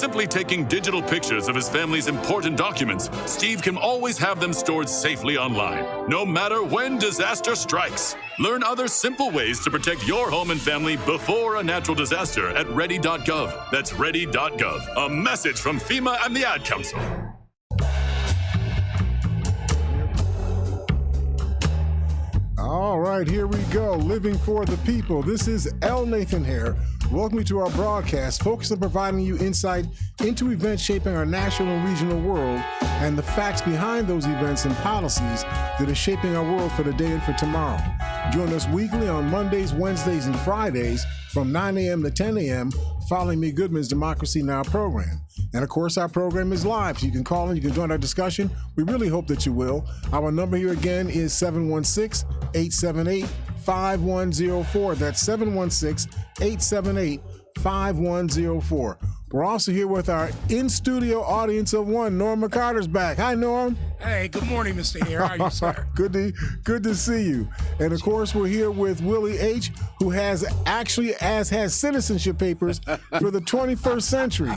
simply taking digital pictures of his family's important documents, Steve can always have them stored safely online, no matter when disaster strikes. Learn other simple ways to protect your home and family before a natural disaster at ready.gov. That's ready.gov. A message from FEMA and the Ad Council. All right, here we go. Living for the people. This is L. Nathan Hare. Welcome to our broadcast, focused on providing you insight into events shaping our national and regional world and the facts behind those events and policies that are shaping our world for today and for tomorrow. Join us weekly on Mondays, Wednesdays, and Fridays from 9 a.m. to 10 a.m. following Me Goodman's Democracy Now! Program. And of course, our program is live, so you can call in, you can join our discussion. We really hope that you will. Our number here again is 716-878-5104. That's 716-878-5104. We're also here with our in-studio audience of one. Norm McCarter's back. Hi, Norm. Hey, good morning, Mr. Hare. How are you, sir? Good to see you. And of course, we're here with Willie H., who has citizenship papers for the 21st century.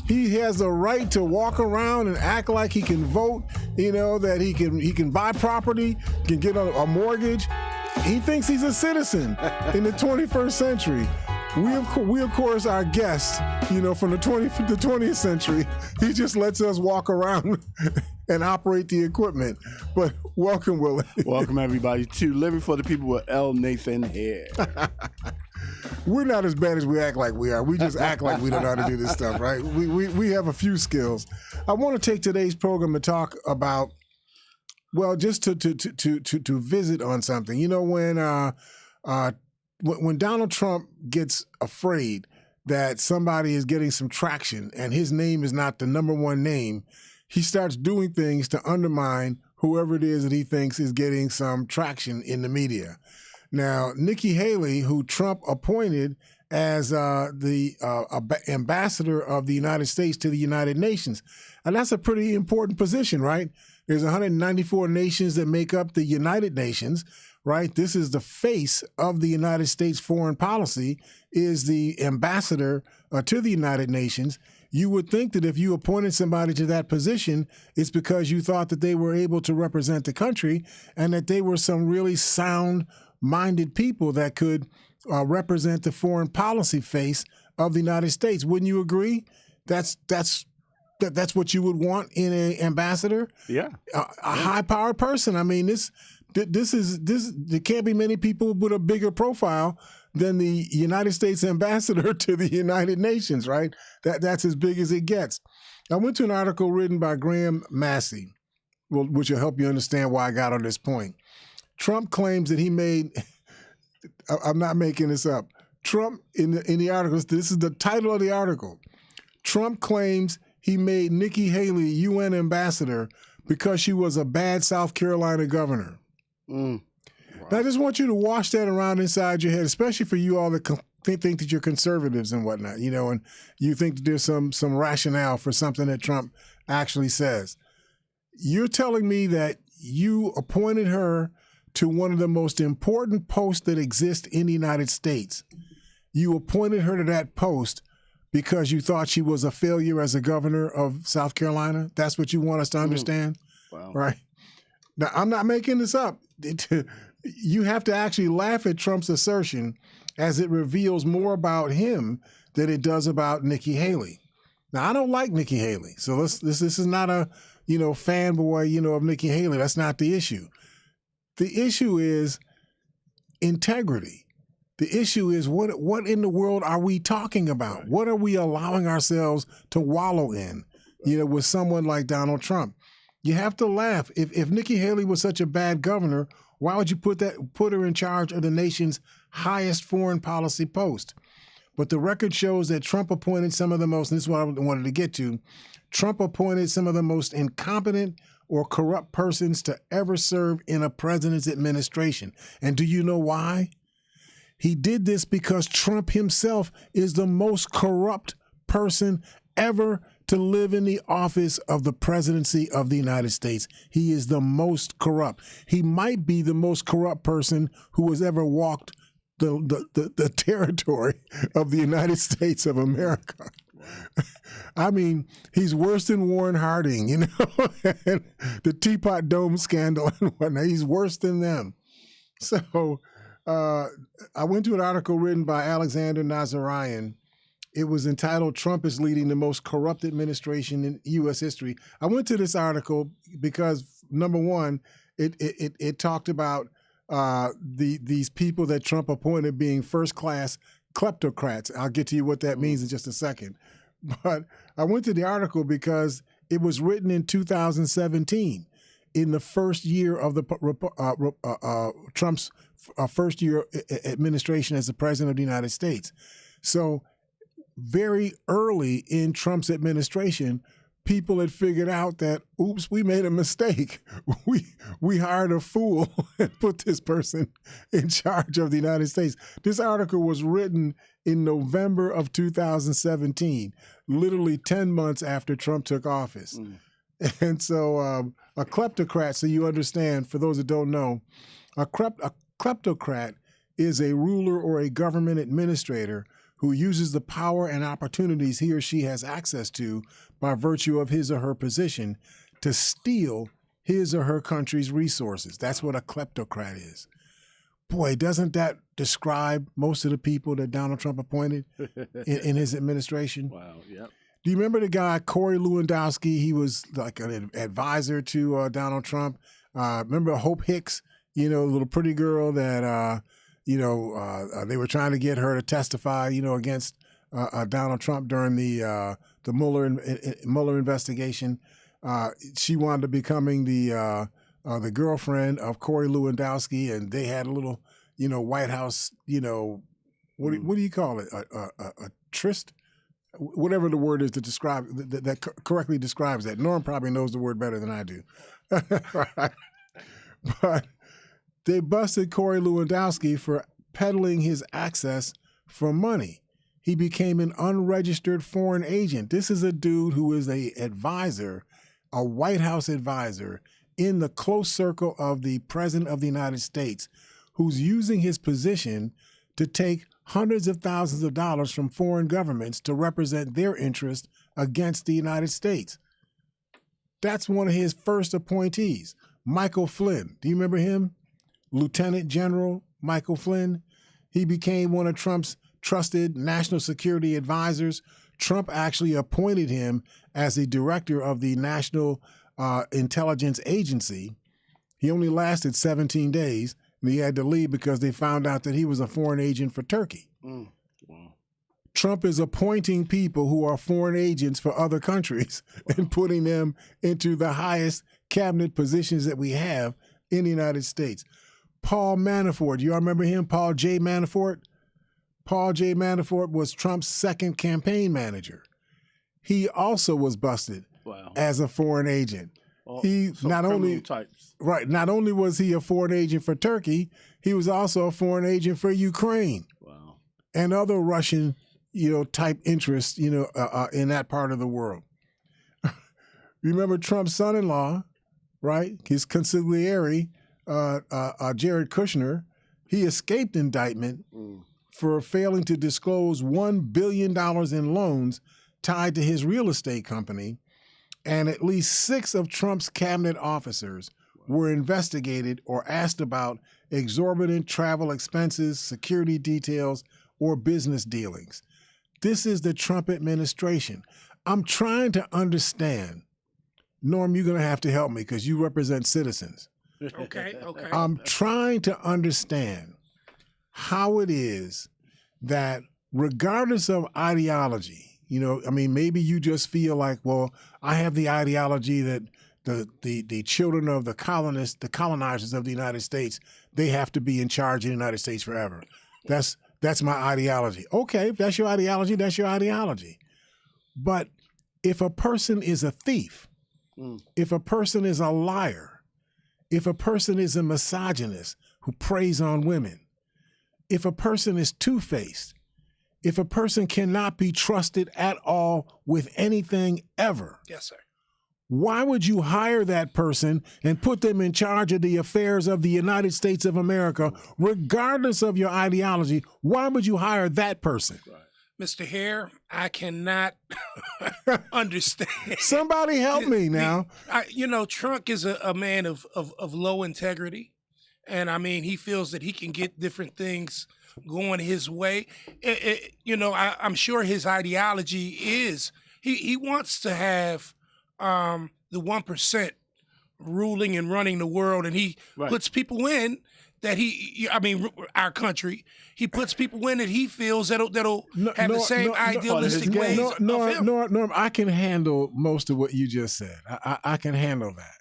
He has the right to walk around and act like he can vote, that he can buy property, can get a mortgage. He thinks he's a citizen in the 21st century. We of course, our guest, from the 20th century, he just lets us walk around and operate the equipment. But welcome, Willie. Welcome, everybody, to Living for the People with L. Nathan Hare. We're not as bad as we act like we are. We just act like we don't know how to do this stuff, right? We have a few skills. I want to take today's program to talk about, just to visit on something. When Donald Trump gets afraid that somebody is getting some traction and his name is not the number one name, he starts doing things to undermine whoever it is that he thinks is getting some traction in the media. Now, Nikki Haley, who Trump appointed as the ambassador of the United States to the United Nations, and that's a pretty important position, right? There's 194 nations that make up the United Nations, right? This is the face of the United States foreign policy, is the ambassador to the United Nations. You would think that if you appointed somebody to that position, it's because you thought that they were able to represent the country and that they were some really sound-minded people that could represent the foreign policy face of the United States. Wouldn't you agree? That's what you would want in an ambassador? Yeah. A high-powered person. I mean, there can't be many people with a bigger profile than the United States ambassador to the United Nations, right? That's as big as it gets. I went to an article written by Graham Massey, which will help you understand why I got on this point. Trump claims that he made, I'm not making this up, Trump, in the article, this is the title of the article, Trump claims he made Nikki Haley UN ambassador because she was a bad South Carolina governor. Wow. Now, I just want you to wash that around inside your head, especially for you all that think that you're conservatives and whatnot, and you think that there's some rationale for something that Trump actually says. You're telling me that you appointed her to one of the most important posts that exist in the United States. You appointed her to that post because you thought she was a failure as a governor of South Carolina? That's what you want us to understand? Wow. Right? Now, I'm not making this up. You have to actually laugh at Trump's assertion as it reveals more about him than it does about Nikki Haley. Now, I don't like Nikki Haley, so this is not a fanboy of Nikki Haley. That's not the issue. The issue is integrity. The issue is what in the world are we talking about? Right. What are we allowing ourselves to wallow in? With someone like Donald Trump. You have to laugh. If Nikki Haley was such a bad governor, why would you put her in charge of the nation's highest foreign policy post? But the record shows that Trump appointed some of the most, and this is what I wanted to get to, Trump appointed some of the most incompetent or corrupt persons to ever serve in a president's administration. And do you know why? He did this because Trump himself is the most corrupt person ever to live in the office of the presidency of the United States. He is the most corrupt. He might be the most corrupt person who has ever walked the territory of the United States of America. I mean, he's worse than Warren Harding, and the Teapot Dome scandal and whatnot. He's worse than them. So I went to an article written by Alexander Nazarian. It was entitled "Trump is Leading the Most Corrupt Administration in U.S. History." I went to this article because, number one, it talked about these people that Trump appointed being first-class kleptocrats. I'll get to you what that means in just a second. But I went to the article because it was written in 2017, in the first year of the Trump's first year administration as the president of the United States. So very early in Trump's administration, people had figured out that, oops, we made a mistake. We hired a fool and put this person in charge of the United States. This article was written in November of 2017, literally 10 months after Trump took office. And so a kleptocrat, so you understand, for those that don't know, a kleptocrat is a ruler or a government administrator who uses the power and opportunities he or she has access to by virtue of his or her position to steal his or her country's resources. That's what a kleptocrat is. Boy, doesn't that describe most of the people that Donald Trump appointed in his administration? Wow, yep. Do you remember the guy, Corey Lewandowski? He was like an advisor to Donald Trump. Remember Hope Hicks, the little pretty girl that, they were trying to get her to testify, against Donald Trump during the Mueller investigation. She wound up becoming the girlfriend of Corey Lewandowski, and they had a little, White House, what do you call it? A tryst? Whatever the word is to describe that correctly describes that. Norm probably knows the word better than I do. Right. But they busted Corey Lewandowski for peddling his access for money. He became an unregistered foreign agent. This is a dude who is a White House advisor in the close circle of the President of the United States, who's using his position to take hundreds of thousands of dollars from foreign governments to represent their interest against the United States. That's one of his first appointees, Michael Flynn. Do you remember him? Lieutenant General Michael Flynn. He became one of Trump's trusted national security advisors. Trump actually appointed him as the director of the National Intelligence Agency. He only lasted 17 days. And he had to leave because they found out that he was a foreign agent for Turkey. Wow. Trump is appointing people who are foreign agents for other countries and putting them into the highest cabinet positions that we have in the United States. Paul Manafort, you all remember him? Paul J. Manafort? Paul J. Manafort was Trump's second campaign manager. He also was busted as a foreign agent. He not only was he a foreign agent for Turkey, he was also a foreign agent for Ukraine and other Russian, type interests, in that part of the world. Remember Trump's son-in-law, right? His consigliere, Jared Kushner. He escaped indictment for failing to disclose $1 billion in loans tied to his real estate company. And at least 6 of Trump's cabinet officers were investigated or asked about exorbitant travel expenses, security details, or business dealings. This is the Trump administration. I'm trying to understand. Norm, you're going to have to help me because you represent citizens. Okay. I'm trying to understand how it is that regardless of ideology, maybe you just feel like, well, I have the ideology that the children of the colonizers of the United States, they have to be in charge of the United States forever. That's my ideology. Okay, if that's your ideology, that's your ideology. But if a person is a thief, if a person is a liar, if a person is a misogynist who preys on women, if a person is two-faced, if a person cannot be trusted at all with anything ever. Yes, sir. Why would you hire that person and put them in charge of the affairs of the United States of America, regardless of your ideology? Why would you hire that person? Right. Mr. Hare, I cannot understand. Somebody help me now. Trump is a man of low integrity. And I mean, he feels that he can get different things going his way. I'm sure his ideology is he wants to have the 1% ruling and running the world, and he puts people in that our country. He puts people in that he feels that'll have the same idealistic ways of him. Norm, I can handle most of what you just said. I can handle that.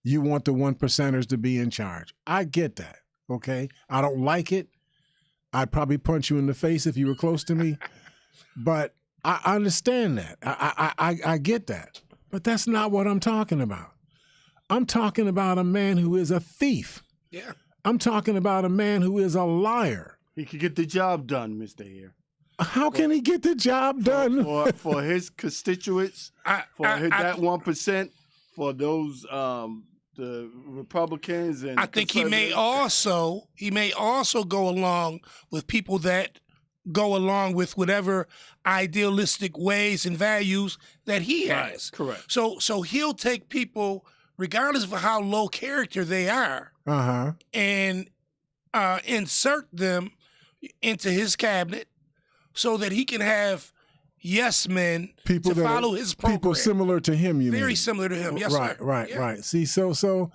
You want the 1%ers to be in charge. I get that, okay? I don't like it. I'd probably punch you in the face if you were close to me. But I understand that. I get that. But that's not what I'm talking about. I'm talking about a man who is a thief. Yeah. I'm talking about a man who is a liar. He could get the job done, Mr. Hare. How can he get the job done? For his constituents, that 1%, for those the Republicans and I think he may also go along with people that go along with whatever idealistic ways and values that he has. Correct. So he'll take people, regardless of how low character they are, and insert them into his cabinet so that he can have yes men people to follow his program. People similar to him, you mean? Very similar to him, yes, sir. Right. See, so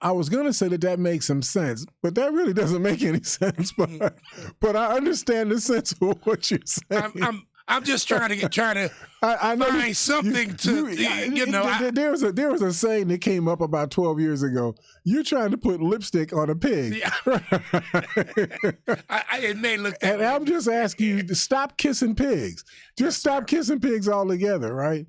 I was going to say that makes some sense, but that really doesn't make any sense. But I understand the sense of what you're saying. I'm just trying to find something There was a saying that came up about 12 years ago. You're trying to put lipstick on a pig. Yeah. It may look that and way. I'm just asking you to stop kissing pigs. Just stop kissing pigs altogether, right?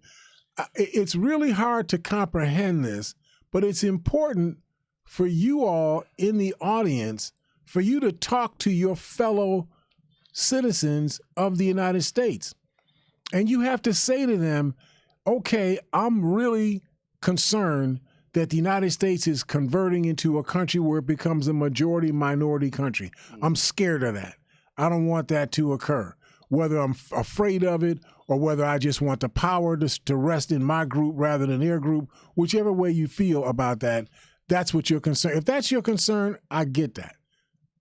It's really hard to comprehend this, but it's important for you all in the audience for you to talk to your fellow citizens of the United States. And you have to say to them, okay, I'm really concerned that the United States is converting into a country where it becomes a majority minority country. I'm scared of that. I don't want that to occur. Whether I'm afraid of it or whether I just want the power to rest in my group rather than their group, whichever way you feel about that, that's what your concern. If that's your concern, I get that.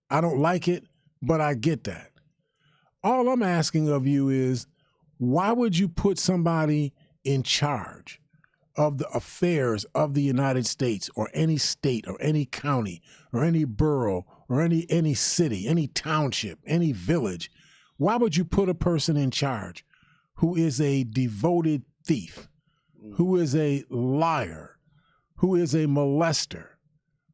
I don't like it, but I get that. All I'm asking of you is, why would you put somebody in charge of the affairs of the United States or any state or any county or any borough or any city, any township, any village? Why would you put a person in charge who is a devoted thief, who is a liar, who is a molester,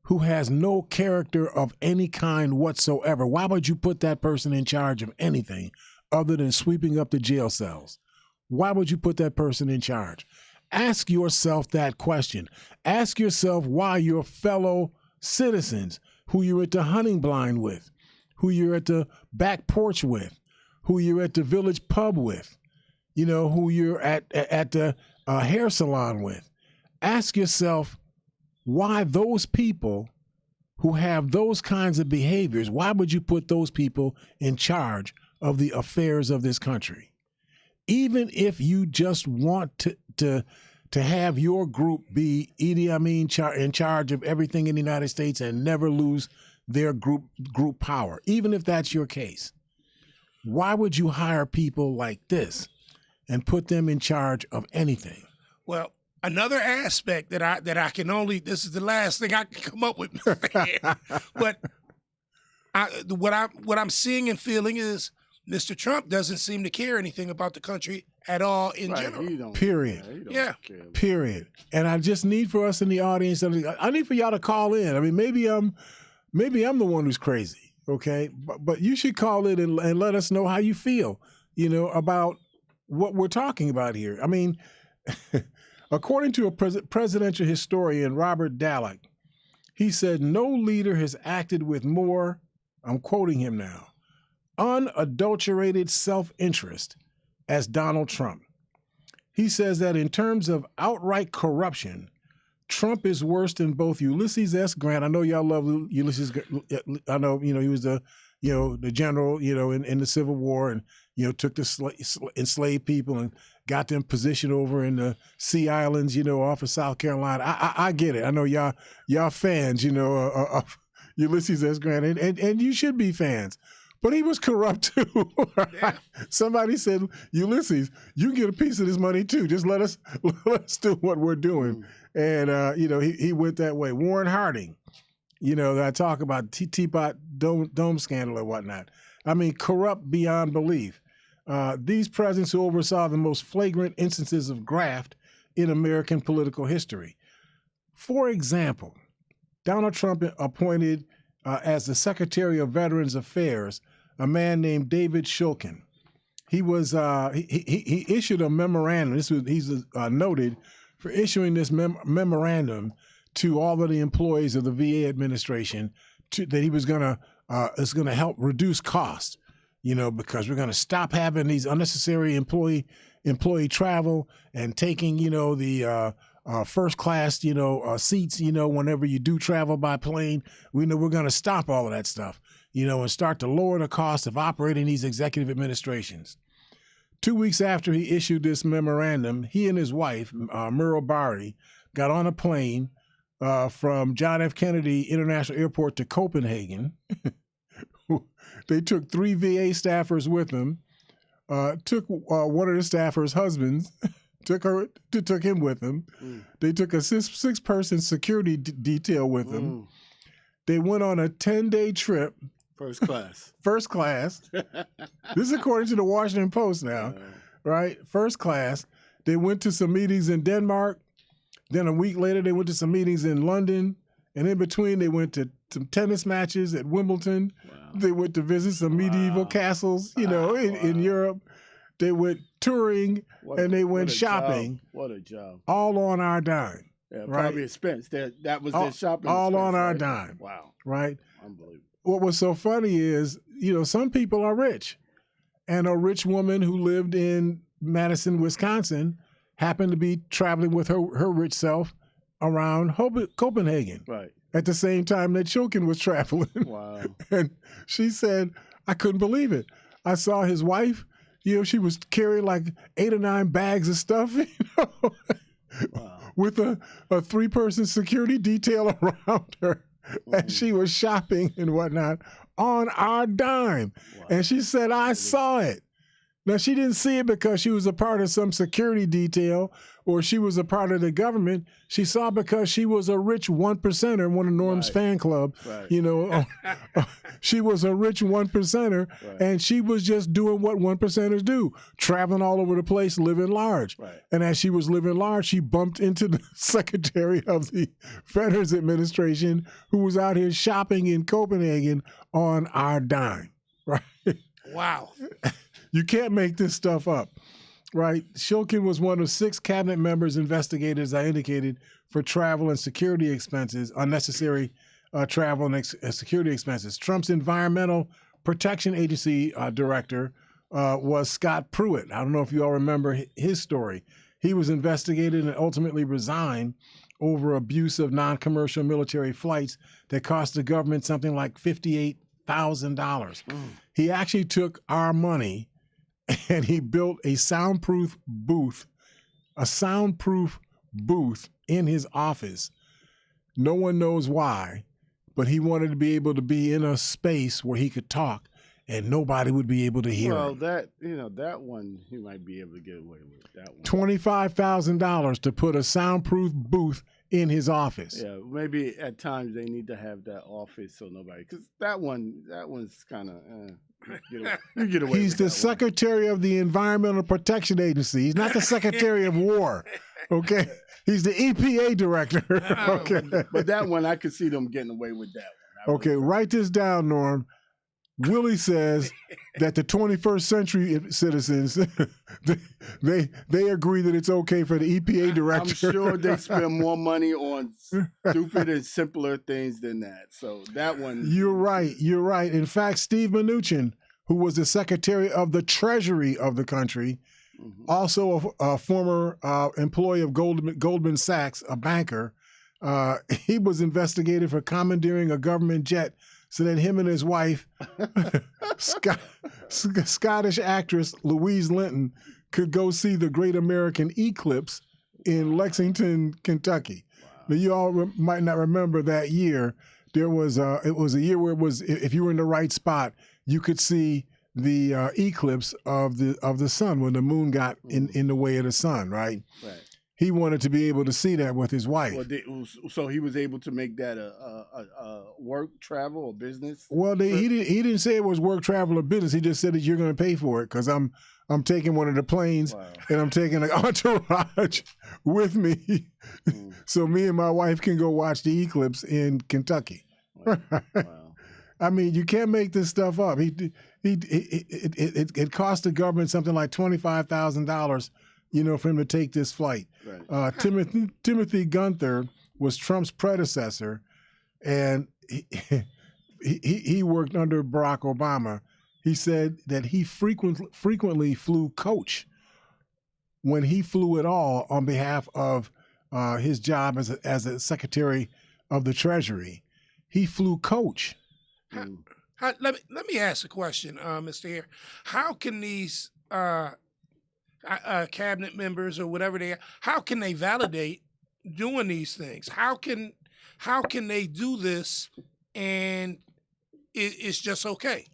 who has no character of any kind whatsoever? Why would you put that person in charge of anything other than sweeping up the jail cells? Why would you put that person in charge? Ask yourself that question. Ask yourself why your fellow citizens, who you're at the hunting blind with, who you're at the back porch with, who you're at the village pub with, who you're at the hair salon with. Ask yourself why those people who have those kinds of behaviors, why would you put those people in charge of the affairs of this country? Even if you just want to have your group be Idi Amin in charge of everything in the United States and never lose their group power, even if that's your case, why would you hire people like this and put them in charge of anything? Well, another aspect that I can only, this is the last thing I can come up with, but what I'm seeing and feeling is Mr. Trump doesn't seem to care anything about the country at all in general. Period. Yeah. Period. And I just need for us in the audience, I need for y'all to call in. I mean, maybe I'm the one who's crazy, okay? But you should call in and let us know how you feel, about what we're talking about here. I mean, according to a presidential historian, Robert Dallek, he said, no leader has acted with more, I'm quoting him now, unadulterated self-interest as Donald Trump. He says that in terms of outright corruption, Trump is worse than both Ulysses S. Grant. I know y'all love Ulysses. I know, he was the general, in the Civil War, and, took the enslaved people and got them positioned over in the Sea Islands, off of South Carolina. I get it. I know y'all fans, of Ulysses S. Grant, and you should be fans. But he was corrupt too. Yeah. Somebody said, Ulysses, you can get a piece of this money too. Just let us do what we're doing. And he went that way. Warren Harding, that I talk about Teapot Dome scandal and whatnot. I mean, corrupt beyond belief. These presidents who oversaw the most flagrant instances of graft in American political history. For example, Donald Trump appointed as the Secretary of Veterans Affairs a man named David Shulkin. He was he issued a memorandum. He's noted for issuing this memorandum to all of the employees of the VA administration that he was gonna help reduce costs. Because we're gonna stop having these unnecessary employee travel and taking the first class seats whenever you do travel by plane. We know we're gonna stop all of that stuff and start to lower the cost of operating these executive administrations. 2 weeks after he issued this memorandum, he and his wife, Muriel Barry, got on a plane from John F. Kennedy International Airport to Copenhagen. They took 3 VA staffers with them, took one of the staffers' husbands, took him with them. They took a six-person security detail with them. They went on a 10-day trip. First class. First class. This is according to the Washington Post now, right? First class. They went to some meetings in Denmark. Then a week later, they went to some meetings in London. And in between, they went to some tennis matches at Wimbledon. Wow. They went to visit some medieval castles, in Europe. They went touring and they went shopping. What a job. All on our dime. Yeah, right? Probably expense. That was their shopping all expense, on our right? dime. Wow. Right? Unbelievable. What was so funny is, some people are rich. And a rich woman who lived in Madison, Wisconsin, happened to be traveling with her rich self around Copenhagen. Right. At the same time that Shulkin was traveling. Wow. And she said, I couldn't believe it. I saw his wife, she was carrying like 8 or 9 bags of stuff, Wow. with a 3-person security detail around her. And she was shopping and whatnot on our dime. Wow. And she said, I saw it. Now, she didn't see it because she was a part of some security detail or she was a part of the government. She saw it because she was a rich 1%er, one of Norm's fan club. Right. She was a rich 1%er, and she was just doing what 1%ers do, traveling all over the place, living large. Right. And as she was living large, she bumped into the Secretary of the Veterans Administration, who was out here shopping in Copenhagen on our dime. Right. Wow. You can't make this stuff up, right? Shulkin was one of 6 cabinet members investigated, as I indicated, for travel and security expenses, unnecessary travel and security expenses. Trump's Environmental Protection Agency director was Scott Pruitt. I don't know if you all remember his story. He was investigated and ultimately resigned over abuse of non-commercial military flights that cost the government something like $58,000. He actually took our money and he built a soundproof booth in his office. No one knows why, but he wanted to be able to be in a space where he could talk and nobody would be able to hear him. Well, that one he might be able to get away with. That one. $25,000 to put a soundproof booth in his office. Yeah, maybe at times they need to have that office so nobody, because that one's kind of. You get away. He's the Secretary of the Environmental Protection Agency. He's not the Secretary of War. Okay, he's the EPA director. Okay, but that one I could see them getting away with that one. Okay, write this down, Norm. Willie says that the 21st century citizens, they agree that it's okay for the EPA director. I'm sure they spend more money on stupid and simpler things than that. So that one. You're right. In fact, Steve Mnuchin, who was the Secretary of the Treasury of the country, also a former employee of Goldman Sachs, a banker, he was investigated for commandeering a government jet so that him and his wife, Scottish actress Louise Linton, could go see the Great American Eclipse in Lexington, Kentucky. Now, you all might not remember that year. It was a year where it was, if you were in the right spot, you could see the eclipse of the sun when the moon got in the way of the sun, right? Right. He wanted to be able to see that with his wife. Well, so he was able to make that a work, travel, or business? Well, he didn't say it was work, travel, or business. He just said that you're going to pay for it because I'm taking one of the planes and I'm taking an entourage with me, so me and my wife can go watch the eclipse in Kentucky. Wow. I mean, you can't make this stuff up. It cost the government something like $25,000, for him to take this flight. Right. Timothy Gunther was Trump's predecessor, and he worked under Barack Obama. He said that he frequently flew coach when he flew at all on behalf of his job as a Secretary of the Treasury. He flew coach. Let me ask a question, Mr. Hare. How can these cabinet members or whatever they are, how can they validate doing these things? How can they do this and it's just okay?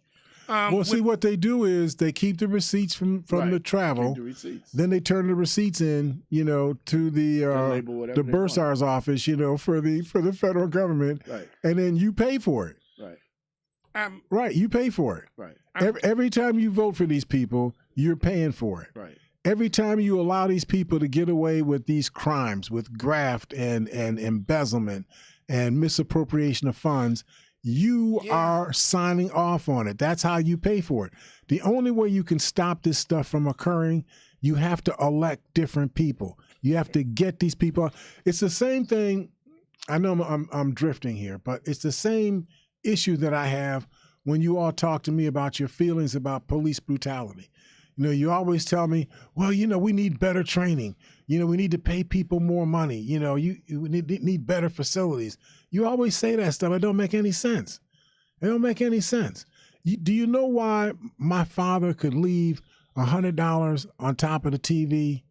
See, what they do is they keep the receipts from the travel. Keep the receipts. Then they turn the receipts in, to the bursar's office, for the federal government, right? And then you pay for it, right? Right, you pay for it, right? Every time you vote for these people, you're paying for it, right? Every time you allow these people to get away with these crimes, with graft and embezzlement and misappropriation of funds, you are signing off on it. That's how you pay for it. The only way you can stop this stuff from occurring, you have to elect different people. You have to get these people. It's the same thing. I know I'm drifting here, but it's the same issue that I have when you all talk to me about your feelings about police brutality. You always tell me, well, we need better training. We need to pay people more money. You need better facilities. You always say that stuff. It don't make any sense. It don't make any sense. Do you know why my father could leave $100 on top of the TV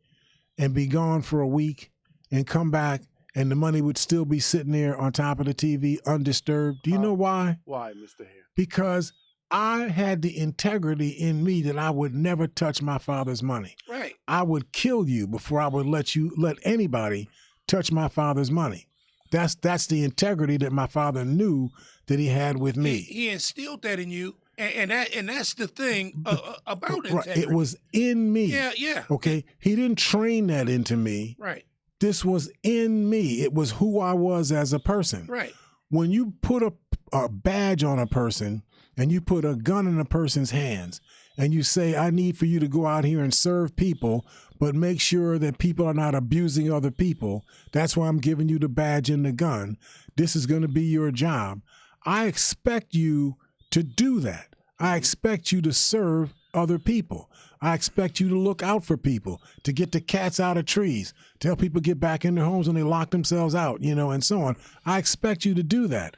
and be gone for a week and come back and the money would still be sitting there on top of the TV undisturbed? Do you know why? Why, Mr. Hare? Because I had the integrity in me that I would never touch my father's money. Right. I would kill you before I would let anybody touch my father's money. That's the integrity that my father knew that he had with me. He instilled that in you, and that's the thing about integrity. Right. It was in me. Yeah. Okay. He didn't train that into me. Right. This was in me. It was who I was as a person. Right. When you put a badge on a person and you put a gun in a person's hands and you say, I need for you to go out here and serve people, but make sure that people are not abusing other people. That's why I'm giving you the badge and the gun. This is going to be your job. I expect you to do that. I expect you to serve other people. I expect you to look out for people, to get the cats out of trees, to help people get back in their homes when they lock themselves out, and so on. I expect you to do that.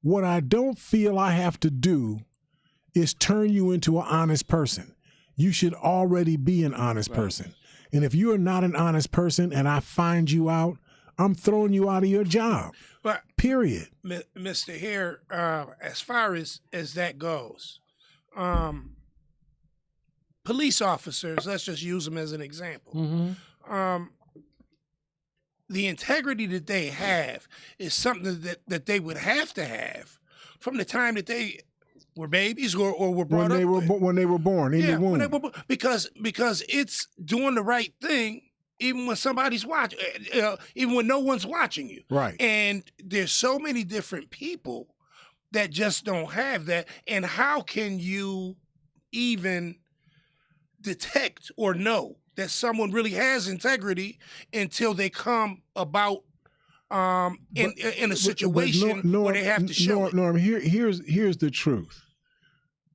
What I don't feel I have to do is turn you into an honest person. You should already be an honest person. And if you are not an honest person and I find you out, I'm throwing you out of your job. But period. Mr. Hare, as far as that goes, police officers, let's just use them as an example. Mm-hmm. The integrity that they have is something that they would have to have from the time that they were babies or were brought up when they were born in the womb. Because it's doing the right thing even when somebody's watching, even when no one's watching you. Right. And there's so many different people that just don't have that. And how can you even detect or know that someone really has integrity until they come about in a situation where they have to show it? Norm, here's the truth.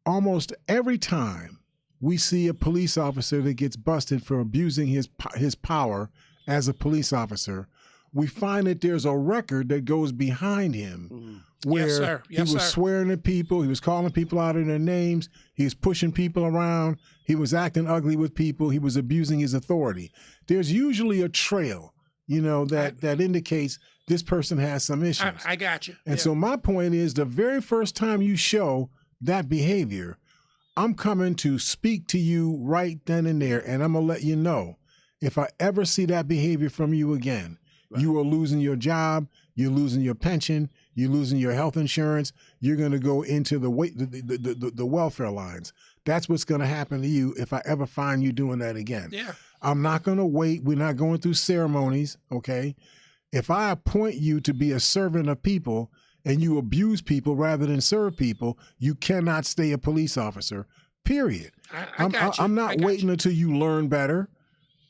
Almost every time we see a police officer that gets busted for abusing his power as a police officer, we find that there's a record that goes behind him where Yes, sir. Yes, he was sir. swearing at people, he was calling people out of their names, he was pushing people around, he was acting ugly with people, he was abusing his authority. There's usually a trail, that indicates this person has some issues. I got you. And so my point is, the very first time you show that behavior, I'm coming to speak to you right then and there, and I'm going to let you know, if I ever see that behavior from you again, you are losing your job, you're losing your pension, you're losing your health insurance, you're going to go into the welfare lines. That's what's going to happen to you if I ever find you doing that again. Yeah. I'm not going to wait. We're not going through ceremonies, okay? If I appoint you to be a servant of people and you abuse people rather than serve people, you cannot stay a police officer, period. I got you. I'm not waiting until you learn better.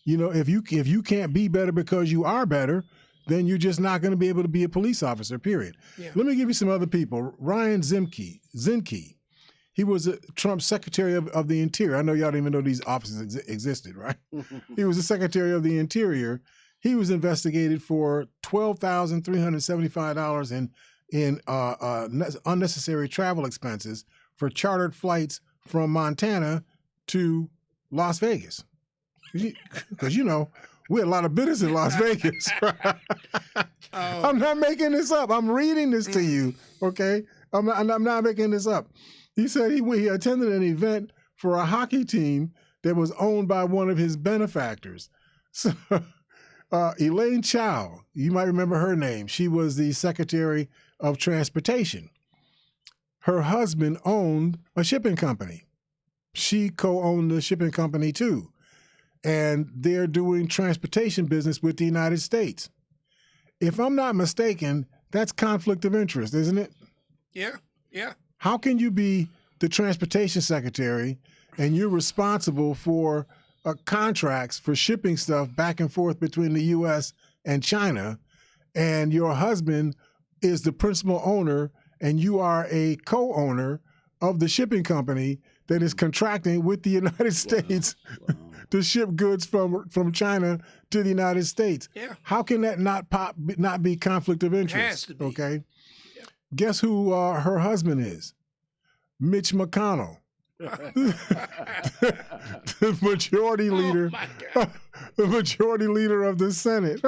If you can't be better because you are better, then you're just not going to be able to be a police officer, period. Yeah. Let me give you some other people. Ryan Zinke. He was Trump's Secretary of the Interior. I know y'all didn't even know these offices existed, right? He was the Secretary of the Interior. He was investigated for $12,375 in unnecessary travel expenses for chartered flights from Montana to Las Vegas. Because, we had a lot of business in Las Vegas. I'm not making this up. I'm reading this to you, okay? I'm not making this up. He said he attended an event for a hockey team that was owned by one of his benefactors. So Elaine Chao, you might remember her name. She was the Secretary of Transportation. Her husband owned a shipping company. She co-owned the shipping company too. And they're doing transportation business with the United States. If I'm not mistaken, that's conflict of interest, isn't it? Yeah. How can you be the transportation secretary and you're responsible for contracts for shipping stuff back and forth between the U.S. and China, and your husband is the principal owner and you are a co-owner of the shipping company that is contracting with the United States to ship goods from China to the United States? Yeah. How can that not be conflict of interest? It has to be. Okay. Yeah. Guess who her husband is? Mitch McConnell, the majority leader, the majority leader of the Senate.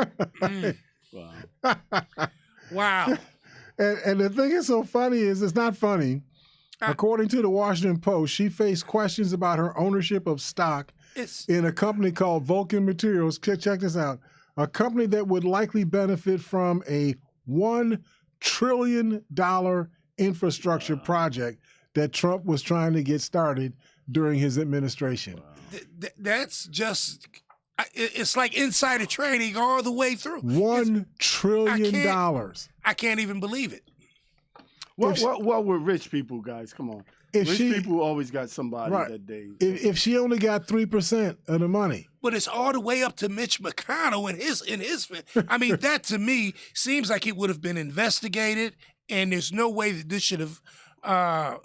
Wow. And the thing that's so funny is, it's not funny. According to the Washington Post, she faced questions about her ownership of stock in a company called Vulcan Materials. Check this out. A company that would likely benefit from a $1 trillion infrastructure project that Trump was trying to get started during his administration. That's just, it's like insider trading all the way through. $1 trillion. I can't even believe it. Well, we're rich people, guys. Come on. Rich people always got somebody that day. If she only got 3% of the money. But it's all the way up to Mitch McConnell and his. I mean, that to me seems like it would have been investigated, and there's no way that this should have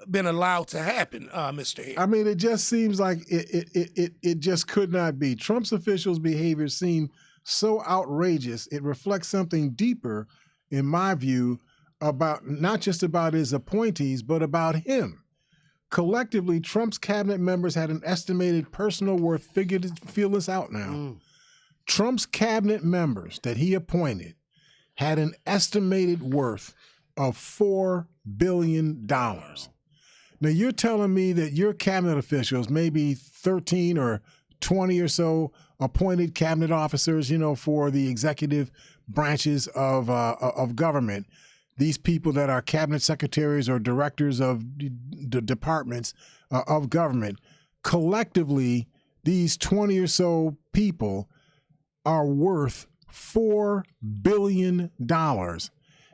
been allowed to happen, Mr. Hare. I mean, it just seems like it just could not be. Trump's officials' behavior seemed so outrageous. It reflects something deeper, in my view, about not just about his appointees, but about him. Collectively, Trump's cabinet members had an estimated personal worth. Feel this out now. Trump's cabinet members that he appointed had an estimated worth of $4 billion. Now, you're telling me that your cabinet officials, maybe 13 or 20 or so appointed cabinet officers, for the executive branches of government, these people that are cabinet secretaries or directors of the departments of government, collectively, these 20 or so people are worth $4 billion.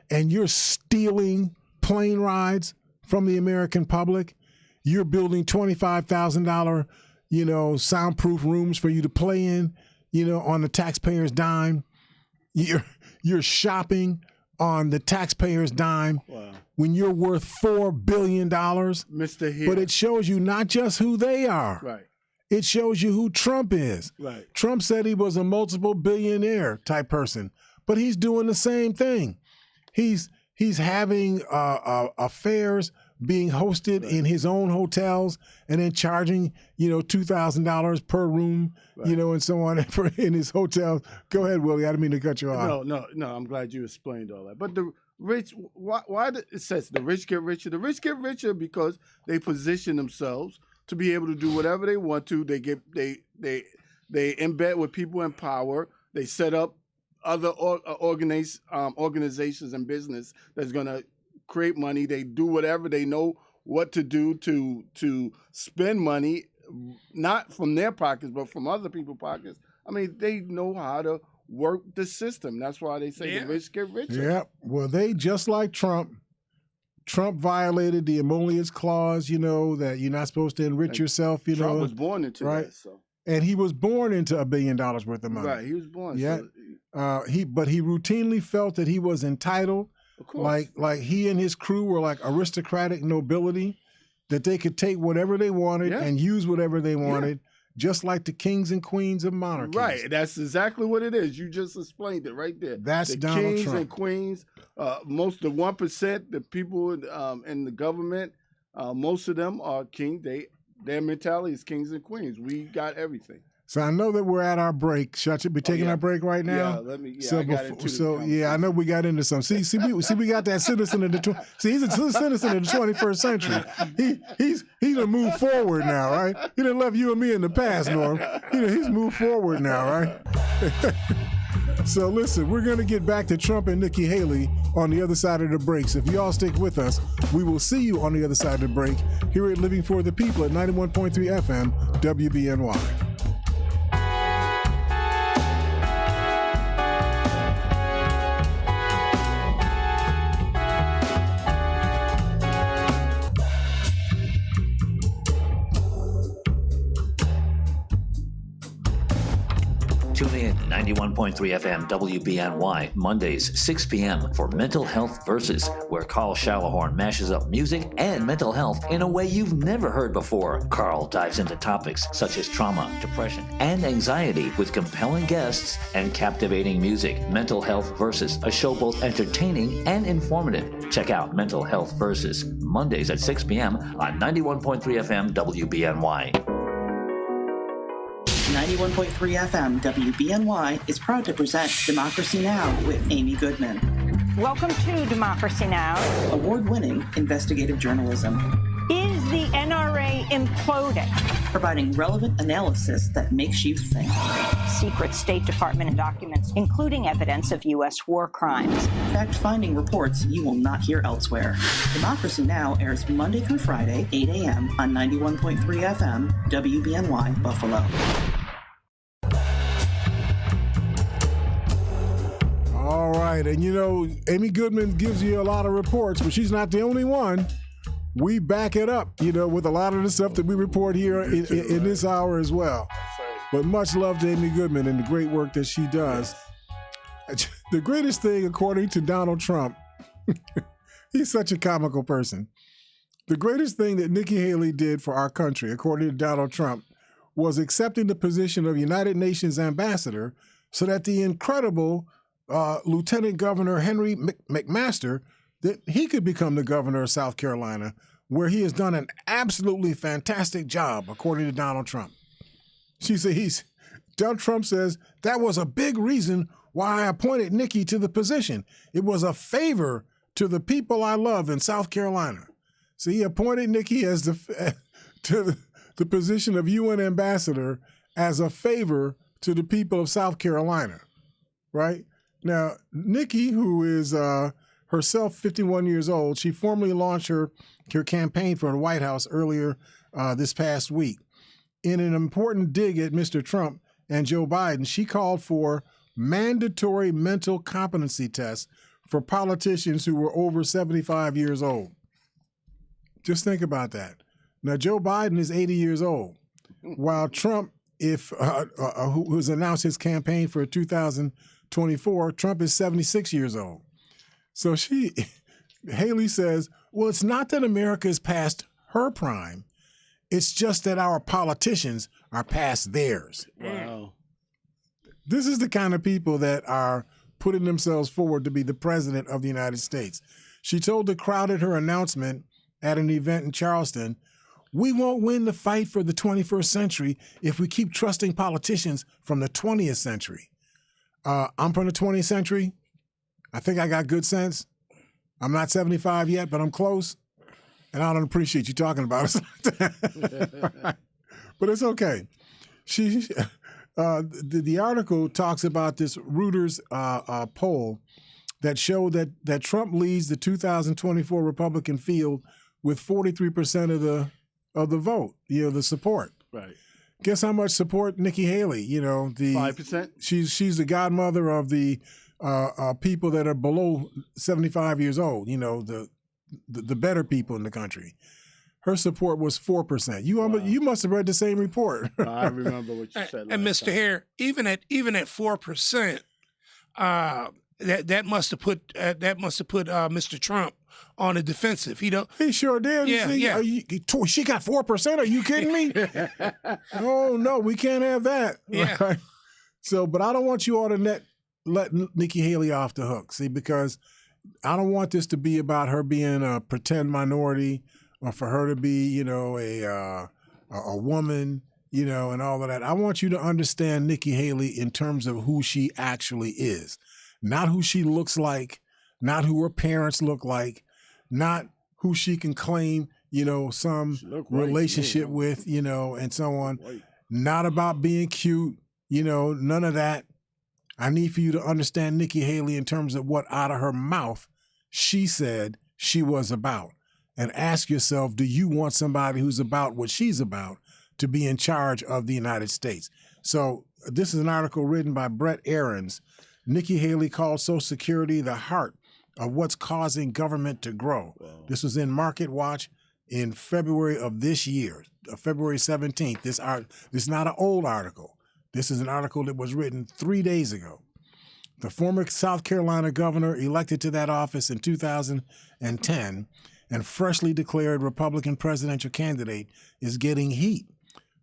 And you're stealing plane rides from the American public. You're building $25,000, soundproof rooms for you to play in, on the taxpayer's dime. You're shopping on the taxpayer's dime when you're worth $4 billion. Mr. Hare. But it shows you not just who they are. Right. It shows you who Trump is. Right. Trump said he was a multiple billionaire type person. but he's doing the same thing. He's having affairs being hosted in his own hotels and then charging, $2,000 per room, and so on in his hotels. Go ahead, Willie. I didn't mean to cut you off. No. I'm glad you explained all that. But the rich, it says the rich get richer. The rich get richer because they position themselves to be able to do whatever they want to. They embed with people in power. They set up other organizations and business that's going to create money. They do whatever they know what to do to spend money, not from their pockets, but from other people's pockets. I mean, they know how to work the system. That's why they say the rich get richer. Yeah. Well, they just like Trump. Trump violated the emollients clause, that you're not supposed to enrich yourself, Trump was born into that, so. And he was born into $1 billion worth of money. Right, he was born. Yeah. So, he routinely felt that he was entitled. Of course. Like he and his crew were like aristocratic nobility, that they could take whatever they wanted and use whatever they wanted, just like the kings and queens of monarchies. Right. That's exactly what it is. You just explained it right there. That's the Donald kings Trump. and queens, most of the 1%, the people in the government, most of them are king. Their mentality is kings and queens. We got everything. So I know that we're at our break. Should we be taking our break right now? Yeah, I know we got into some. See, we got that citizen of the he's a citizen of the 21st century. He's done moved forward now, right? He done left you and me in the past, Norm. He's moved forward now, right? So listen, we're going to get back to Trump and Nikki Haley on the other side of the break. So if you all stick with us, we will see you on the other side of the break here at Living for the People at 91.3 FM WBNY. Tune in 91.3 FM WBNY, Mondays, 6 p.m. for Mental Health Versus, where Carl Shalahorn mashes up music and mental health in a way you've never heard before. Carl dives into topics such as trauma, depression, and anxiety with compelling guests and captivating music. Mental Health Versus, a show both entertaining and informative. Check out Mental Health Versus, Mondays at 6 p.m. on 91.3 FM WBNY. 91.3 FM WBNY is proud to present Democracy Now! With Amy Goodman. Welcome to Democracy Now! Award-winning investigative journalism. Is the NRA imploding? Providing relevant analysis that makes you think. Secret State Department documents, including evidence of U.S. war crimes. Fact-finding reports you will not hear elsewhere. Democracy Now! Airs Monday through Friday, 8 a.m. on 91.3 FM WBNY Buffalo. All right, and Amy Goodman gives you a lot of reports, but she's not the only one. We back it up, with a lot of the stuff that we report here in this hour as well. But much love to Amy Goodman and the great work that she does. The greatest thing, according to Donald Trump, he's such a comical person. The greatest thing that Nikki Haley did for our country, according to Donald Trump, was accepting the position of United Nations ambassador so that the incredible Lieutenant Governor Henry McMaster, that he could become the governor of South Carolina, where he has done an absolutely fantastic job, according to Donald Trump. Donald Trump says, that was a big reason why I appointed Nikki to the position. It was a favor to the people I love in South Carolina. So he appointed Nikki as to the position of UN ambassador as a favor to the people of South Carolina, right? Now, Nikki, who is herself 51 years old, she formally launched her campaign for the White House earlier this past week. In an important dig at Mr. Trump and Joe Biden, she called for mandatory mental competency tests for politicians who were over 75 years old. Just think about that. Now, Joe Biden is 80 years old, while Trump, who has announced his campaign for 2024, Trump is 76 years old. So Haley says, well, it's not that America is past her prime. It's just that our politicians are past theirs. Wow. This is the kind of people that are putting themselves forward to be the president of the United States. She told the crowd at her announcement at an event in Charleston, "We won't win the fight for the 21st century if we keep trusting politicians from the 20th century." I'm from the 20th century. I think I got good sense. I'm not 75 yet, but I'm close. And I don't appreciate you talking about it. But it's okay. The article talks about this Reuters poll that showed that Trump leads the 2024 Republican field with 43% of the vote, the support. Right. Guess how much support Nikki Haley? The 5%. She's the godmother of the people that are below 75 years old. The better people in the country. Her support was 4%. You must have read the same report. I remember what you said. And Mr. Hare, even at 4%, that must have put Mr. Trump on the defensive. He sure did. Yeah. She got 4%. Are you kidding me? Oh no, we can't have that. Yeah. Right? So, but I don't want you all to let Nikki Haley off the hook. See, because I don't want this to be about her being a pretend minority, or for her to be, a woman, and all of that. I want you to understand Nikki Haley in terms of who she actually is, not who she looks like, not who her parents look like, not who she can claim, some relationship with, and so on. Not about being cute, none of that. I need for you to understand Nikki Haley in terms of what out of her mouth she said she was about. And ask yourself, do you want somebody who's about what she's about to be in charge of the United States? So this is an article written by Brett Ahrens. Nikki Haley called Social Security the heart of what's causing government to grow. Wow. This was in Market Watch in February of this year, February 17th. This is not an old article. This is an article that was written 3 days ago. The former South Carolina governor, elected to that office in 2010 and freshly declared Republican presidential candidate, is getting heat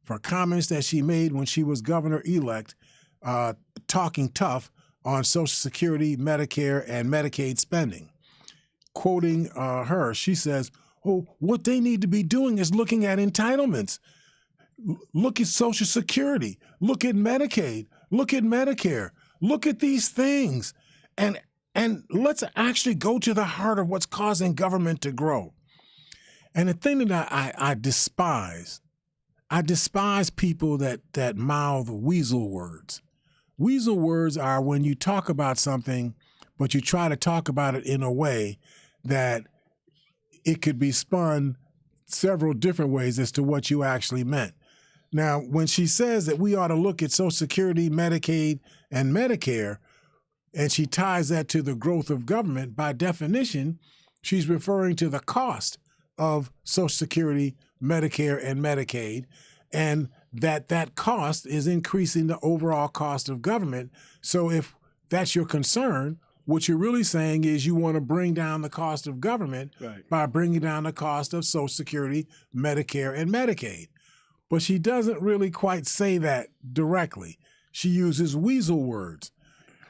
for comments that she made when she was governor-elect, talking tough on Social Security, Medicare, and Medicaid spending. Quoting her, she says, "Oh, what they need to be doing is looking at entitlements. Look at Social Security. Look at Medicaid. Look at Medicare. Look at these things. And let's actually go to the heart of what's causing government to grow." And the thing that I despise people that mouth weasel words. Weasel words are when you talk about something, but you try to talk about it in a way that it could be spun several different ways as to what you actually meant. Now, when she says that we ought to look at Social Security, Medicaid, and Medicare, and she ties that to the growth of government, by definition, she's referring to the cost of Social Security, Medicare, and Medicaid, and that cost is increasing the overall cost of government. So if that's your concern, what you're really saying is you want to bring down the cost of government by bringing down the cost of Social Security, Medicare, and Medicaid. But she doesn't really quite say that directly. She uses weasel words.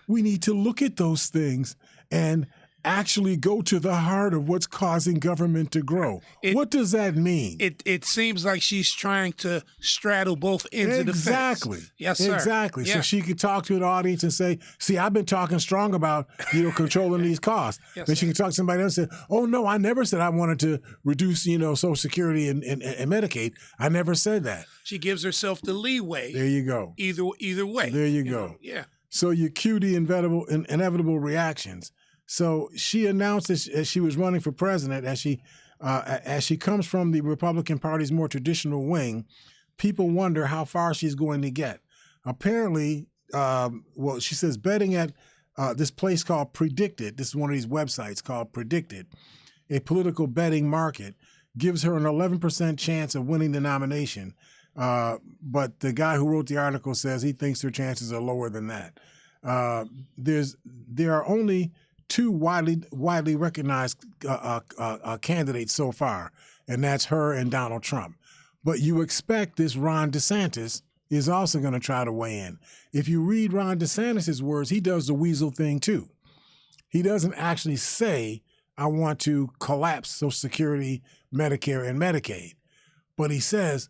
We need to look at those things and actually go to the heart of what's causing government to grow. What does that mean? It seems like she's trying to straddle both ends of the fence. Exactly. Yes, sir. Exactly. Yeah. So she could talk to an audience and say, "See, I've been talking strong about, controlling these costs." Yes, then she sir. can talk to somebody else and say, "Oh no, I never said I wanted to reduce, Social Security and Medicaid. I never said that." She gives herself the leeway. There you go. Either way. There you go. Yeah. So you cue the inevitable reactions. So she announced as she was running for president, as she comes from the Republican Party's more traditional wing, people wonder how far she's going to get. Apparently, she says betting at this place called Predicted, this is one of these websites called Predicted, a political betting market, gives her an 11% chance of winning the nomination. But the guy who wrote the article says he thinks her chances are lower than that. There are only two widely recognized candidates so far, and that's her and Donald Trump. But you expect this Ron DeSantis is also going to try to weigh in. If you read Ron DeSantis' words, he does the weasel thing too. He doesn't actually say, I want to collapse Social Security, Medicare, and Medicaid. But he says,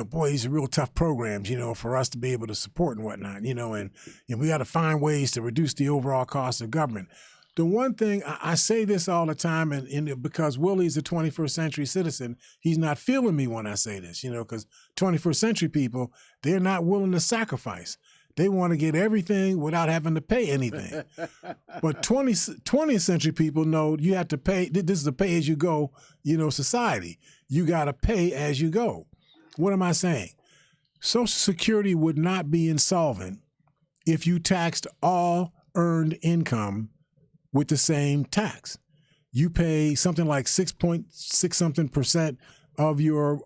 boy, these are real tough programs, for us to be able to support and whatnot, and we got to find ways to reduce the overall cost of government. The one thing, I say this all the time, and because Willie's a 21st century citizen, he's not feeling me when I say this, because 21st century people, they're not willing to sacrifice. They want to get everything without having to pay anything. But 20th century people know you have to pay. This is a pay-as-you-go, society. You got to pay as you go. What am I saying? Social Security would not be insolvent if you taxed all earned income with the same tax. You pay something like 6.6 something percent of your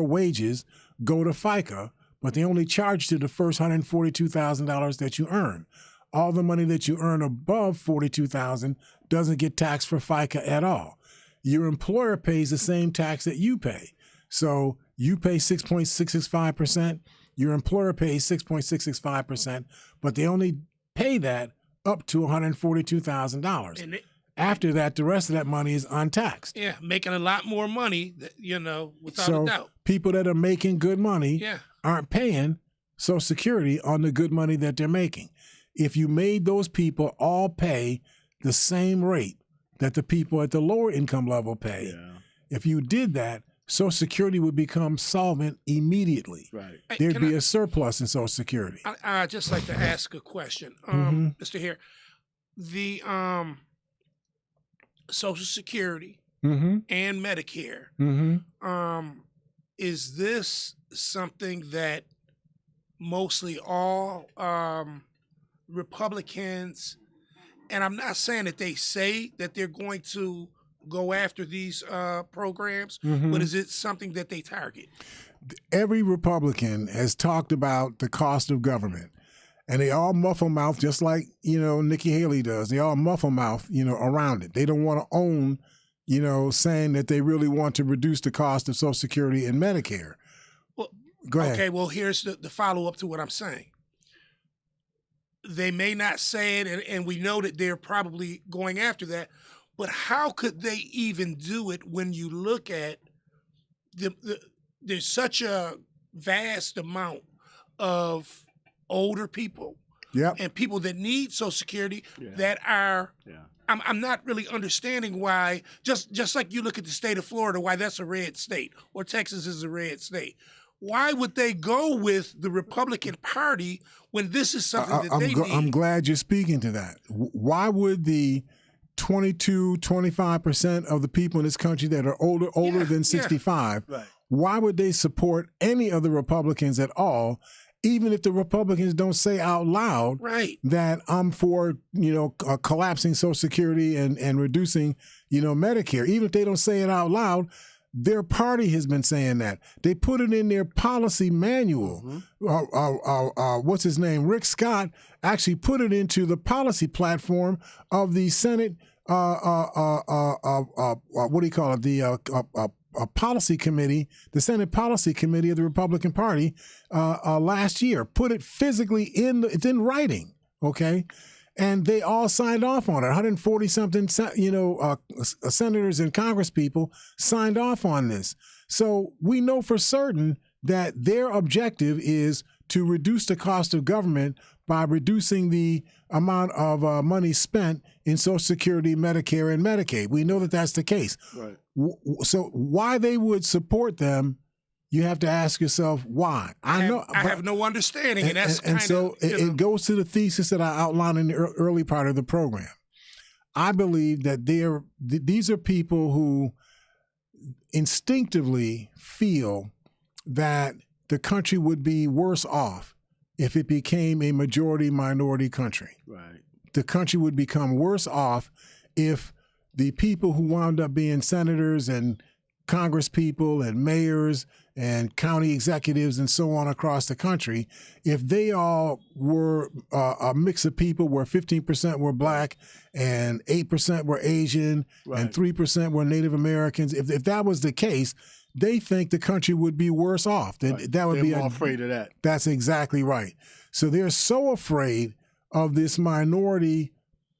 wages go to FICA, but they only charge to the first $142,000 that you earn. All the money that you earn above $42,000 doesn't get taxed for FICA at all. Your employer pays the same tax that you pay. So you pay 6.665%, your employer pays 6.665%, but they only pay that up to $142,000. After that, the rest of that money is untaxed. Yeah, making a lot more money, without a doubt. People that are making good money aren't paying Social Security on the good money that they're making. If you made those people all pay the same rate that the people at the lower income level pay, if you did that, Social Security would become solvent immediately. Right. There'd be a surplus in Social Security. I'd just like to ask a question, Mr. Hare. The Social Security and Medicare, is this something that mostly all Republicans, and I'm not saying that they say that they're going to go after these programs, but is it something that they target? Every Republican has talked about the cost of government, and they all muffle mouth just like, Nikki Haley does. They all muffle mouth, around it. They don't want to own, saying that they really want to reduce the cost of Social Security and Medicare. Well, go ahead. Okay, well, here's the follow-up to what I'm saying. They may not say it, and we know that they're probably going after that, but how could they even do it when you look at there's such a vast amount of older people and people that need Social Security that are, I'm not really understanding why, just like you look at the state of Florida, why that's a red state, or Texas is a red state. Why would they go with the Republican Party when this is something that they need? I'm glad you're speaking to that. Why would the 25% of the people in this country that are older than 65, why would they support any of the Republicans at all, even if the Republicans don't say out loud that I'm for, collapsing Social Security and reducing, Medicare? Even if they don't say it out loud, their party has been saying that. They put it in their policy manual. What's his name? Rick Scott actually put it into the policy platform of the Senate, what do you call it? The policy committee, the Senate policy committee of the Republican Party last year. Put it physically it's in writing, okay? And they all signed off on it. 140 something, senators and Congress people signed off on this. So we know for certain that their objective is to reduce the cost of government by reducing the amount of money spent in Social Security, Medicare, and Medicaid. We know that that's the case. Right. So why they would support them, you have to ask yourself why. I have no understanding, and that's kind of... So it goes to the thesis that I outlined in the early part of the program. I believe that these are people who instinctively feel that the country would be worse off if it became a majority-minority country. Right. The country would become worse off if the people who wound up being senators and Congress people and mayors and county executives and so on across the country, if they all were a mix of people where 15% were black and 8% were Asian and 3% were Native Americans, if that was the case, they think the country would be worse off. That would They're be more afraid of that. That's exactly right. So they're so afraid of this minority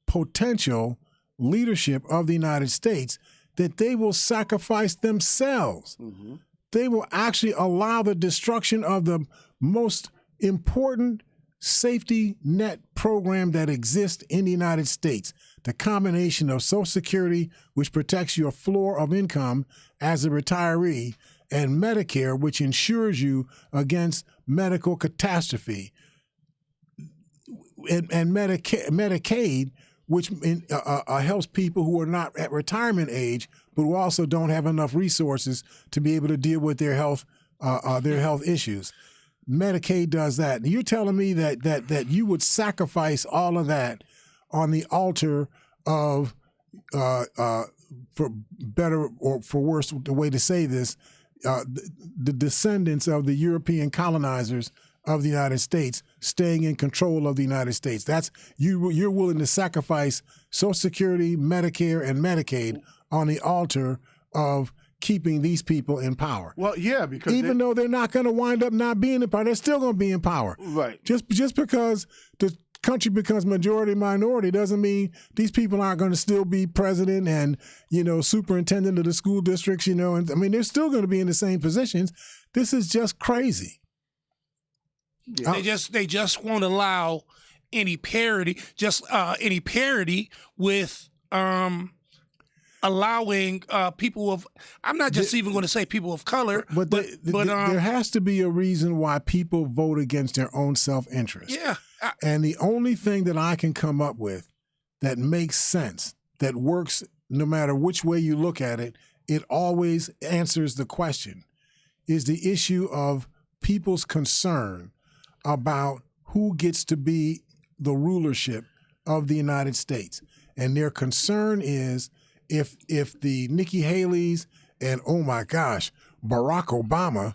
potential leadership of the United States that they will sacrifice themselves. Mm-hmm. They will actually allow the destruction of the most important safety net program that exists in the United States. The combination of Social Security, which protects your floor of income as a retiree, and Medicare, which insures you against medical catastrophe, and Medicaid, which helps people who are not at retirement age, but who also don't have enough resources to be able to deal with their health issues. Medicaid does that. You're telling me that you would sacrifice all of that on the altar of, for better or for worse, the way to say this, the descendants of the European colonizers of the United States staying in control of the United States. That's you're willing to sacrifice Social Security, Medicare, and Medicaid on the altar of keeping these people in power. Well, yeah, because even though they're not going to wind up not being in power, they're still going to be in power. Right. Just because the country becomes majority minority doesn't mean these people aren't going to still be president and, superintendent of the school districts, and I mean, they're still going to be in the same positions. This is just crazy. Yeah. They just won't allow any parity, with allowing people of, I'm not just even going to say people of color, but there has to be a reason why people vote against their own self-interest. Yeah. And the only thing that I can come up with that makes sense, that works no matter which way you look at it, it always answers the question, is the issue of people's concern about who gets to be the rulership of the United States. And their concern is if the Nikki Haley's and, oh my gosh, Barack Obama,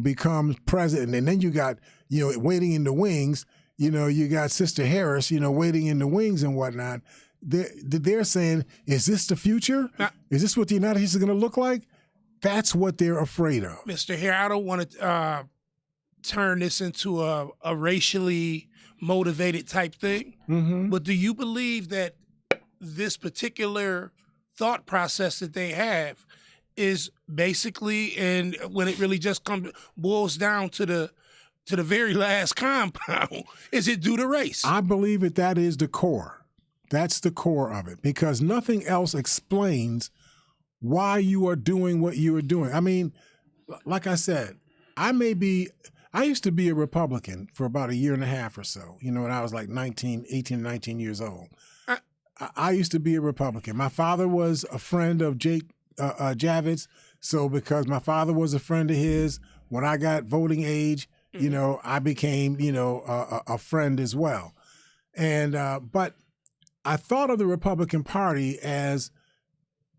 becomes president, and then you got, waiting in the wings, you got Sister Harris, waiting in the wings and whatnot. They're saying, is this the future? Is this what the United States is going to look like? That's what they're afraid of. Mr. Hare, I don't want to turn this into a racially motivated type thing, but do you believe that this particular thought process that they have is basically, and when it really just boils down to the very last compound, is it due to race? I believe that is the core. That's the core of it, because nothing else explains why you are doing what you are doing. I mean, like I said, I used to be a Republican for about a year and a half or so, when I was like 18, 19 years old. I used to be a Republican. My father was a friend of Jake Javits, so because my father was a friend of his, when I got voting age, I became, a friend as well. And but I thought of the Republican Party as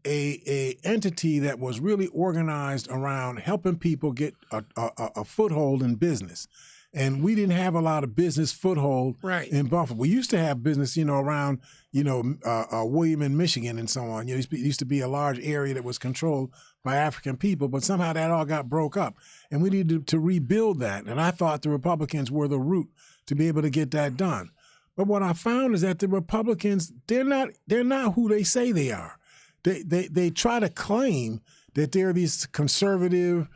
a entity that was really organized around helping people get a foothold in business. And we didn't have a lot of business foothold in Buffalo. We used to have business, around, William and Michigan and so on. It used to be a large area that was controlled by African people, but somehow that all got broke up. And we needed to rebuild that. And I thought the Republicans were the route to be able to get that done. But what I found is that the Republicans, they're not who they say they are. They try to claim that they're these conservative,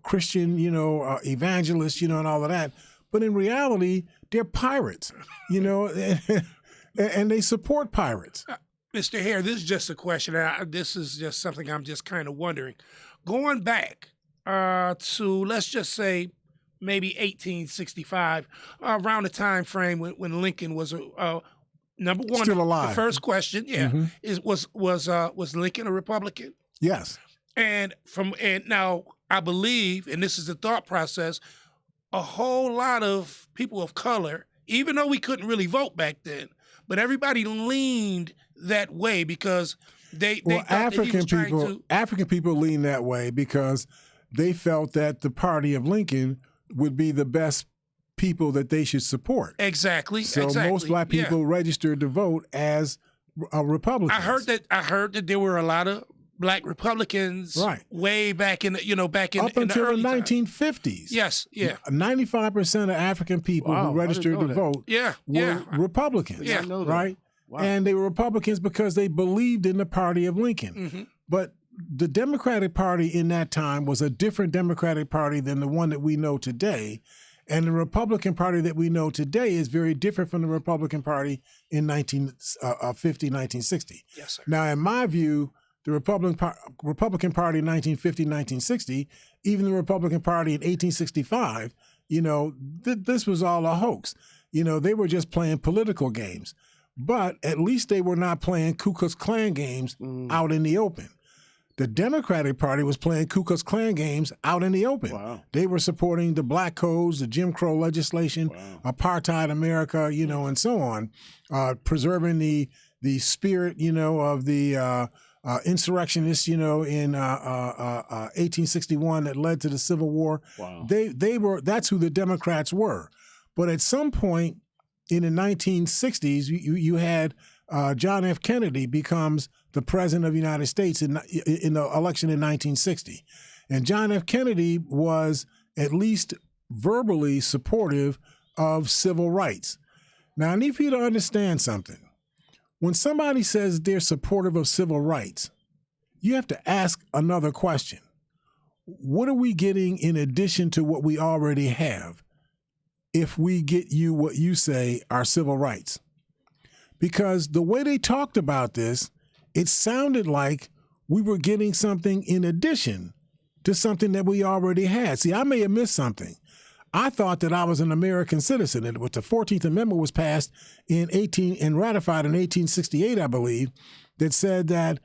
Christian, evangelists, and all of that. But in reality, they're pirates, and they support pirates. Mr. Hare, this is just a question. This is just something I'm just kind of wondering. Going back to, let's just say, maybe 1865, around the time frame when Lincoln was number one, still alive. The first question, was Lincoln a Republican? Yes. And now I believe, and this is the thought process, a whole lot of people of color, even though we couldn't really vote back then, but everybody leaned that way because they African people lean that way because they felt that the party of Lincoln would be the best people that they should support. Exactly. So most black people registered to vote as a Republicans. I heard that there were a lot of Black Republicans, Right. way back in the, back in Up in until the early the times. 1950s. Yes, yeah, 95% of African people Wow, I who didn't registered know to that. vote yeah, were yeah. Republicans. Yeah. I know that. Right? Wow. And they were Republicans because they believed in the party of Lincoln. Mm-hmm. But the Democratic Party in that time was a different Democratic Party than the one that we know today. And the Republican Party that we know today is very different from the Republican Party in 1950, 1960. Yes, sir. Now, in my view, the Republican Party in 1950, 1960, even the Republican Party in 1865, this was all a hoax. They were just playing political games. But at least they were not playing Ku Klux Klan games out in the open. The Democratic Party was playing Ku Klux Klan games out in the open. Wow. They were supporting the black codes, the Jim Crow legislation, apartheid America, and so on, preserving the spirit, of the insurrectionists, in 1861 that led to the Civil War. Wow. That's who the Democrats were. But at some point in the 1960s, you had John F. Kennedy becomes the president of the United States in the election in 1960. And John F. Kennedy was at least verbally supportive of civil rights. Now, I need for you to understand something. When somebody says they're supportive of civil rights, you have to ask another question. What are we getting in addition to what we already have if we get you what you say are civil rights? Because the way they talked about this, it sounded like we were getting something in addition to something that we already had. See, I may have missed something. I thought that I was an American citizen, and the 14th Amendment was passed and ratified in 1868, I believe, that said that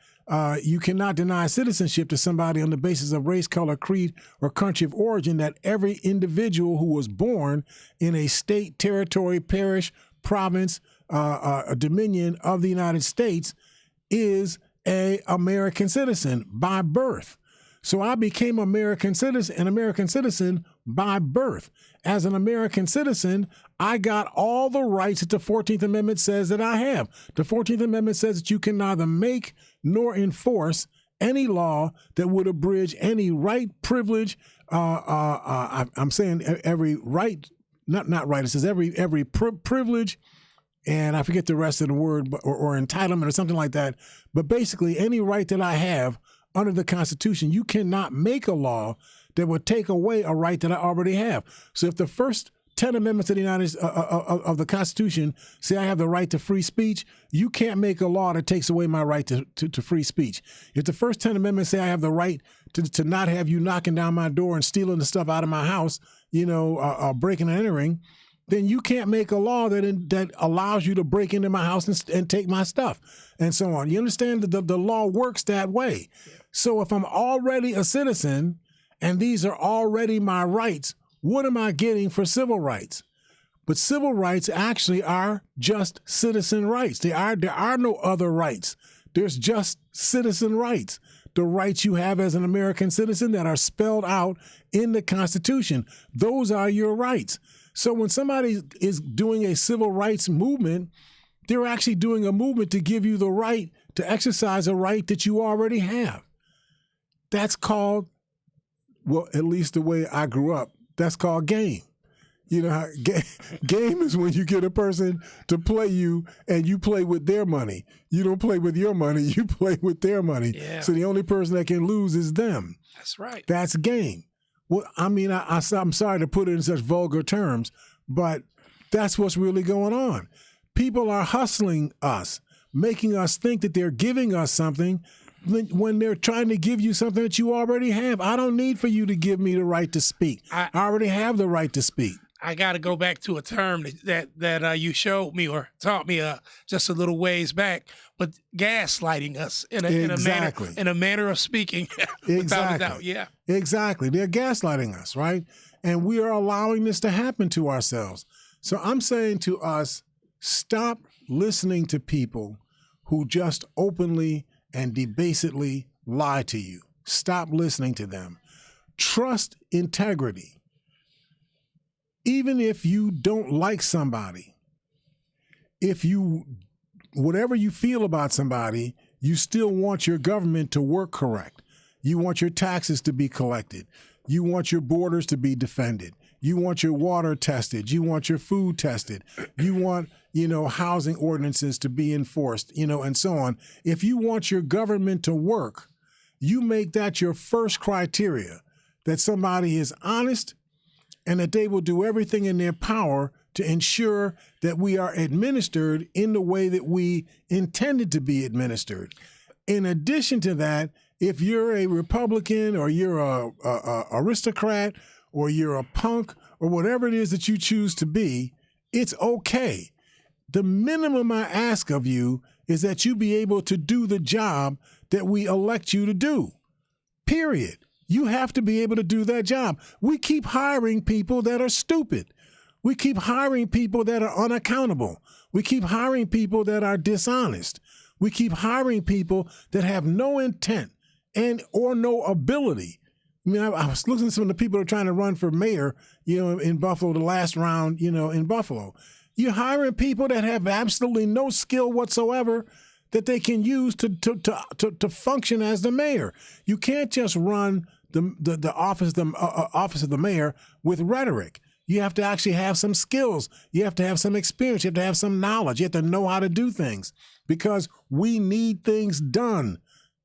you cannot deny citizenship to somebody on the basis of race, color, creed, or country of origin, that every individual who was born in a state, territory, parish, province, a dominion of the United States is an American citizen by birth. So I became an American citizen by birth. As an American citizen, I got all the rights that the 14th Amendment says that I have. The 14th Amendment says that you can neither make nor enforce any law that would abridge any right, privilege. I'm saying every right, not right. It says every privilege, and I forget the rest of the word, or entitlement or something like that. But basically, any right that I have under the Constitution, you cannot make a law that would take away a right that I already have. So if the first 10 amendments of the of the Constitution say I have the right to free speech, you can't make a law that takes away my right to free speech. If the first 10 amendments say I have the right to not have you knocking down my door and stealing the stuff out of my house, breaking and entering, then you can't make a law that allows you to break into my house and take my stuff and so on. You understand that the law works that way. Yeah. So if I'm already a citizen and these are already my rights, what am I getting for civil rights? But civil rights actually are just citizen rights. There are no other rights. There's just citizen rights. The rights you have as an American citizen that are spelled out in the Constitution. Those are your rights. So when somebody is doing a civil rights movement, they're actually doing a movement to give you the right to exercise a right that you already have. That's called, well, at least the way I grew up, that's called game. You know, game is when you get a person to play you and you play with their money. You don't play with your money, you play with their money. Yeah. So the only person that can lose is them. That's right. That's game. Well, I mean, I'm sorry to put it in such vulgar terms, but that's what's really going on. People are hustling us, making us think that they're giving us something when they're trying to give you something that you already have. I don't need for you to give me the right to speak. I already have the right to speak. I got to go back to a term that you showed me or taught me just a little ways back, but gaslighting us in a manner of speaking. Without a doubt. Yeah. Exactly. They're gaslighting us, right? And we are allowing this to happen to ourselves. So I'm saying to us, stop listening to people who just openly and debasedly lie to you. Stop listening to them. Trust integrity. Even if you don't like somebody, whatever you feel about somebody, you still want your government to work correct. You want your taxes to be collected. You want your borders to be defended. You want your water tested. You want your food tested. You want, housing ordinances to be enforced, and so on. If you want your government to work, you make that your first criteria, that somebody is honest and that they will do everything in their power to ensure that we are administered in the way that we intended to be administered. In addition to that, if you're a Republican or you're a aristocrat or you're a punk or whatever it is that you choose to be, it's okay. The minimum I ask of you is that you be able to do the job that we elect you to do, period. You have to be able to do that job. We keep hiring people that are stupid. We keep hiring people that are unaccountable. We keep hiring people that are dishonest. We keep hiring people that have no intent and or no ability. I mean, I was listening to some of the people that are trying to run for mayor, in Buffalo, the last round, in Buffalo. You're hiring people that have absolutely no skill whatsoever that they can use to function as the mayor. You can't just run the office of the mayor with rhetoric. You have to actually have some skills. You have to have some experience. You have to have some knowledge. You have to know how to do things because we need things done.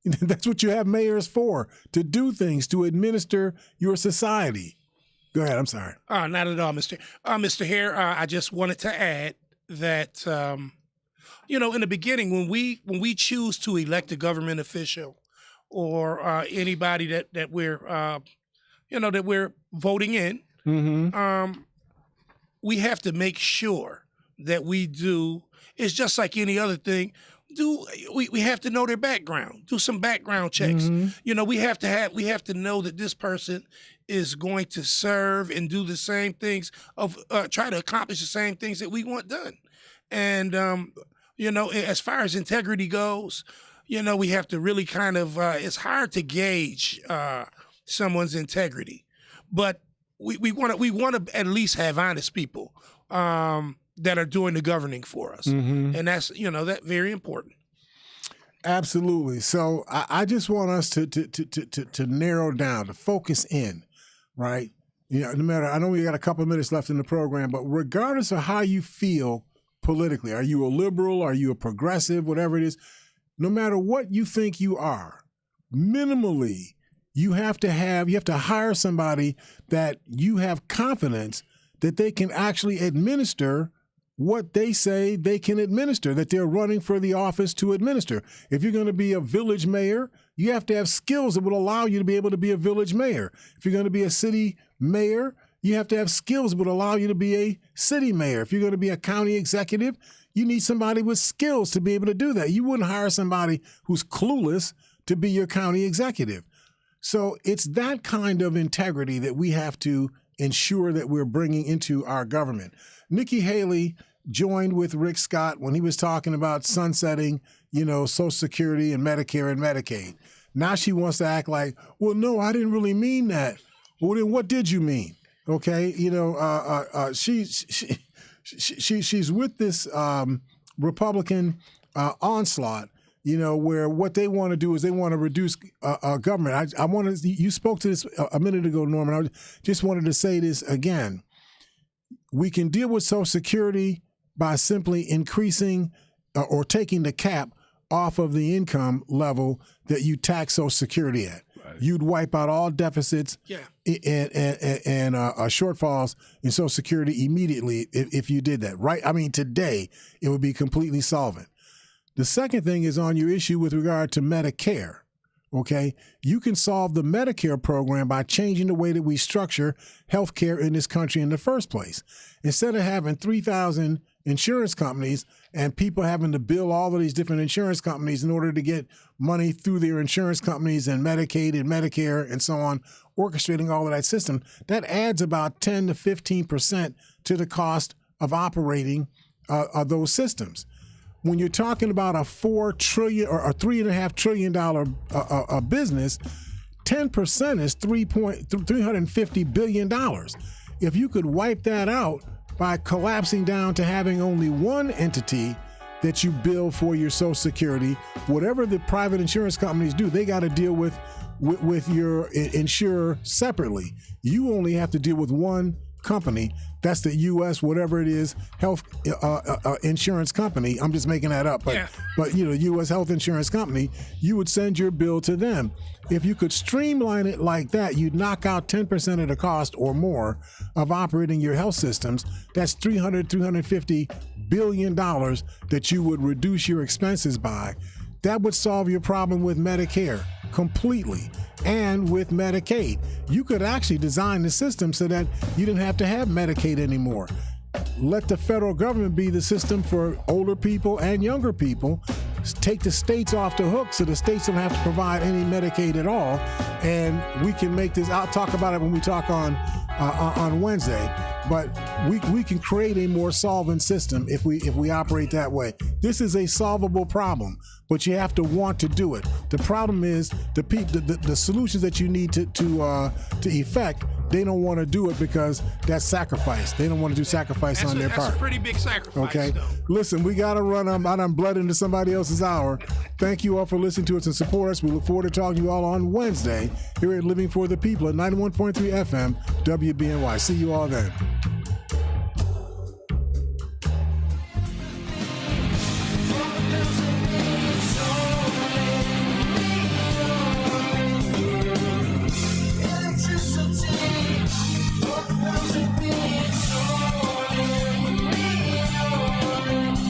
That's what you have mayors for, to do things, to administer your society. Go ahead. I'm sorry. Not at all, Mr. Hare. I just wanted to add that, in the beginning, when we choose to elect a government official or anybody that we're that we're voting in, Mm-hmm. We have to make sure that we do. It's just like any other thing. We have to know their background. Do some background checks. Mm-hmm. We have to know that this person is going to serve and do the same things try to accomplish the same things that we want done. And as far as integrity goes, we have to really kind of. It's hard to gauge someone's integrity, but we want to at least have honest people that are doing the governing for us, and that's that's very important. Absolutely. So I just want us to narrow down, to focus in, right? No matter. I know we got a couple of minutes left in the program, but regardless of how you feel politically, are you a liberal? Are you a progressive? Whatever it is, no matter what you think you are, minimally. You have to hire somebody that you have confidence that they can actually administer what they say they can administer, that they're running for the office to administer. If you're going to be a village mayor, you have to have skills that will allow you to be able to be a village mayor. If you're going to be a city mayor, you have to have skills that would allow you to be a city mayor. If you're going to be a county executive, you need somebody with skills to be able to do that. You wouldn't hire somebody who's clueless to be your county executive. So it's that kind of integrity that we have to ensure that we're bringing into our government. Nikki Haley joined with Rick Scott when he was talking about sunsetting, Social Security and Medicare and Medicaid. Now she wants to act like, well, no, I didn't really mean that. Well, then what did you mean? Okay, she's with this Republican onslaught. Where what they want to do is they want to reduce government. I wanted, you spoke to this a minute ago, Norman. I just wanted to say this again. We can deal with Social Security by simply increasing or taking the cap off of the income level that you tax Social Security at. Right. You'd wipe out all deficits and shortfalls in Social Security immediately if you did that. Right? I mean, today it would be completely solvent. The second thing is on your issue with regard to Medicare, okay? You can solve the Medicare program by changing the way that we structure healthcare in this country in the first place. Instead of having 3,000 insurance companies and people having to bill all of these different insurance companies in order to get money through their insurance companies and Medicaid and Medicare and so on, orchestrating all of that system, that adds about 10 to 15% to the cost of operating those systems. When you're talking about a $4 trillion or a $3.5 trillion business, 10% is $350 billion. If you could wipe that out by collapsing down to having only one entity that you bill for your Social Security, whatever the private insurance companies do, they got to deal with your insurer separately. You only have to deal with one company. That's the U.S. whatever it is health insurance company. I'm just making that up, but U.S. health insurance company. You would send your bill to them. If you could streamline it like that, you'd knock out 10% of the cost or more of operating your health systems. That's $350 billion that you would reduce your expenses by. That would solve your problem with Medicare completely, and with Medicaid. You could actually design the system so that you didn't have to have Medicaid anymore. Let the federal government be the system for older people and younger people. Take the states off the hook so the states don't have to provide any Medicaid at all. And we can make this, I'll talk about it when we talk on Wednesday, but we can create a more solvent system if we operate that way. This is a solvable problem, but you have to want to do it. The problem is the solutions that you need to effect, they don't want to do it because that's sacrifice. They don't want to do sacrifice on their part. That's a pretty big sacrifice, okay? though. Listen, we got to run. I done bled into somebody else's hour. Thank you all for listening to us and support us. We look forward to talking to you all on Wednesday here at Living for the People at 91.3 FM WBNY. See you all then. From the desert